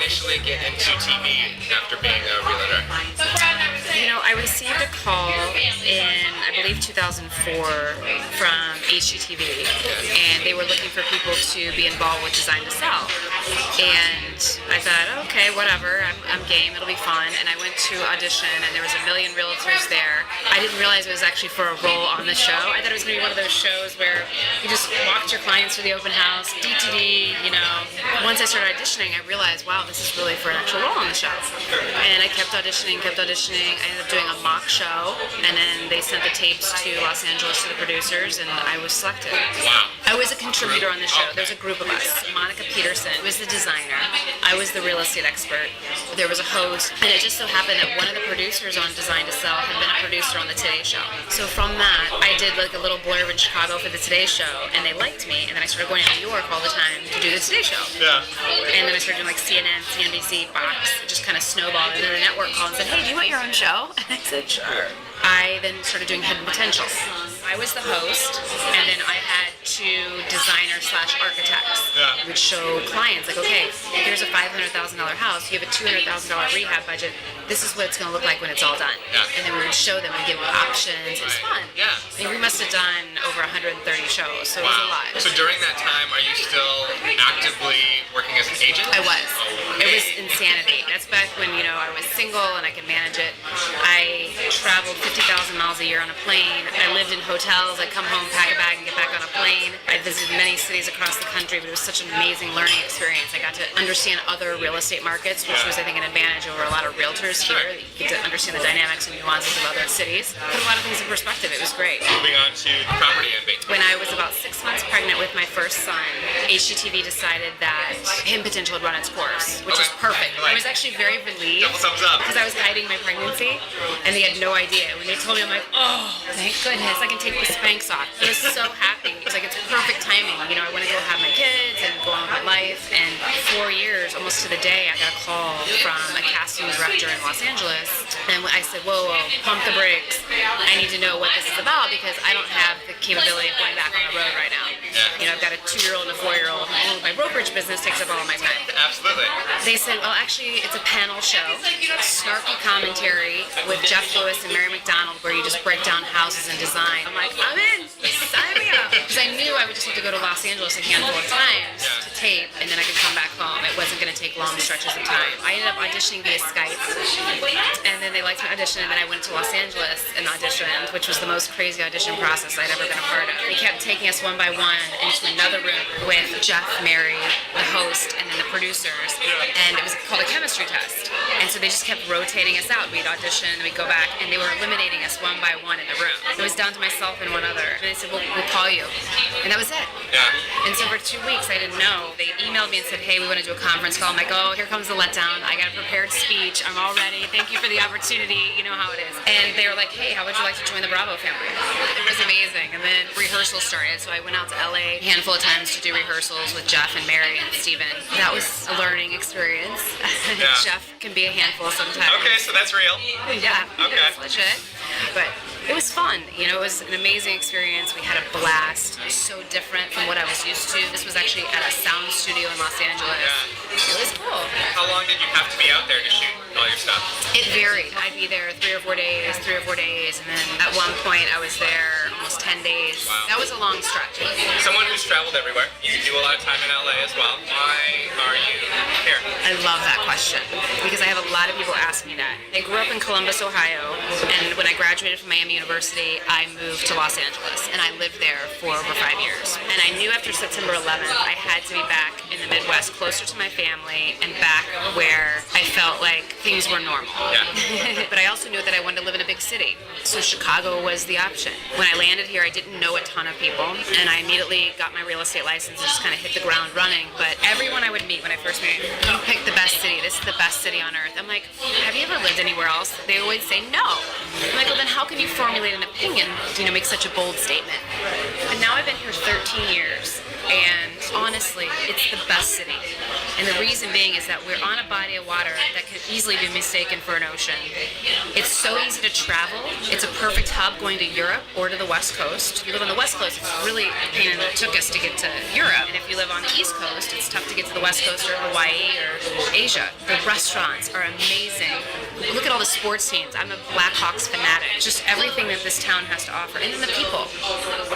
initially get into TV after being a realtor? I received a call in, I believe, 2004 from HGTV, and they were looking for people to be involved with Design to Sell. And I thought, okay, whatever, I'm game, it'll be fun. And I went to audition, and there was a million realtors there. I didn't realize it was actually for a role on the show. I thought it was going to be one of those shows where you just walked your clients through the open house, D2D, Once I started auditioning, I realized, wow, this is really for an actual role on the show. And I kept auditioning. I ended up doing a mock show, and then they sent the tapes to Los Angeles to the producers, and I was selected. Wow. I was a contributor on the show. There was a group of us. Monica Peterson was the designer. I was the real estate expert. There was a host, and it just so happened that one of the producers on Design to Sell had been a producer on the Today Show. So from that, I did like a little blurb in Chicago for the Today Show, and they liked me, and then I started going to New York all the time to do the Today Show. Yeah. And then I started doing like CNN, CNBC, Fox. It just kind of snowballed, and then the network called and said, hey, do you want your own show? And I said, sure. I then started doing Hidden Potential. I was the host, and then I had two designers/architects who would show clients, like, okay, here's a $500,000 house, you have a $200,000 rehab budget, this is what it's going to look like when it's all done. Yeah. And then we would show them and give them options. It was fun. Yeah. I mean, we must have done over 130 shows, so it was a lot. So during that time, are you still actively working as an agent? I was. Okay. It was insanity. That's back when, I was single and I could manage it. I traveled 50,000 miles a year on a plane. I lived in hotels. I'd come home, pack a bag, and get back on a plane. I visited many cities across the country, but it was such an amazing learning experience. I got to understand other real estate markets, which was, I think, an advantage over a lot of realtors here. You get to understand the dynamics and nuances of other cities. Put a lot of things in perspective. It was great. Moving on to the property investment. When I was about 6 months pregnant with my first son, HGTV decided that Hidden Potential had run its course, which was perfect. I was actually very relieved Double thumbs up. because I was hiding my pregnancy, and they had no idea. When they told me, I'm like, oh, thank goodness, I can take the Spanx off. I was so happy. It was like, it's perfect timing. I want to go have my kids and go on with my life. And 4 years, almost to the day, I got a call from a casting director in Los Angeles, and I said, whoa, pump the brakes. I need to know what this is about because I don't have the capability of going back on the road right now. Yeah. I've got a 2-year-old and a 4-year-old. My brokerage business takes up all of my time. Absolutely. They said, well, actually, it's a panel show, snarky commentary with Jeff Lewis and Mary McDonald, where you just break down houses and design. I'm like, I'm in. Sign me up. Because I knew I would just have to go to Los Angeles a handful of times to tape, and then I could come back home. It wasn't going to take long stretches of time. I ended up auditioning via Skype, and then they liked my audition, and then I went to Los Angeles and auditioned, which was the most crazy audition process I'd ever been a part of. They kept taking us one by one into another room with Jeff, Mary, the host, and then the producers, and it was called a chemistry test. And so they just kept rotating us out. We'd audition, and we'd go back, and they were eliminating us one by one in the room. It was down to myself and one other. And they said, we'll call you. And that was it. Yeah. And so for 2 weeks, I didn't know. They emailed me and said, hey, we want to do a conference call. I'm like, oh, here comes the letdown. I got a prepared speech. I'm all ready. Thank you for the opportunity. You know how it is. And they were like, hey, how would you like to join the Bravo family? It was amazing. And then rehearsals started. So I went out to LA a handful of times to do rehearsals with Jeff and Mary and Steven. That was a learning experience. Yeah. Jeff can be a handful sometimes. Okay, so that's real. Yeah, Okay. it's legit. But it was fun. It was an amazing experience. We had a blast. It was so different from what I was used to. This was actually at a sound studio in Los Angeles. Yeah. It was cool. How long did you have to be out there to shoot all your stuff? It varied. I'd be there 3 or 4 days, and then at one point I was there almost 10 days. Wow. That was a long stretch. Someone who's traveled everywhere, you do a lot of time in LA as well. Why are you here? I love that question because I have a lot of people ask me that. I grew up in Columbus, Ohio, and when I graduated from Miami University, I moved to Los Angeles, and I lived there for over 5 years. And I knew after September 11th, I had to be back in the Midwest, closer to my family, and back where I felt like things were normal. Yeah. But I also knew that I wanted to live in a big city, so Chicago was the option. When I landed here, I didn't know a ton of people, and I immediately got my real estate license and just kind of hit the ground running. But everyone I would meet when I first met, you picked the best city. This is the best city on earth. I'm like, have you ever lived anywhere else? They always say no. I'm like, well, then how can you formulate an opinion, make such a bold statement? And now I've been here 13 years, and honestly, it's the best city. And the reason being is that we're on a body of water that can easily be mistaken for an ocean. It's so easy to travel. It's a perfect hub going to Europe or to the West Coast. If you live on the West Coast, it's really a pain in the tuchus to get to Europe. And if you live on the East Coast, it's tough to get to the West Coast or Hawaii or Asia. The restaurants are amazing. Look at all the sports teams. I'm a Blackhawks fanatic. Just everything that this town has to offer. And then the people.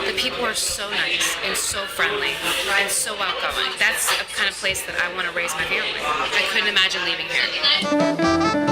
The people are so nice and so friendly and so welcoming. That's a kind of place that I want to raise my family. I couldn't imagine leaving here.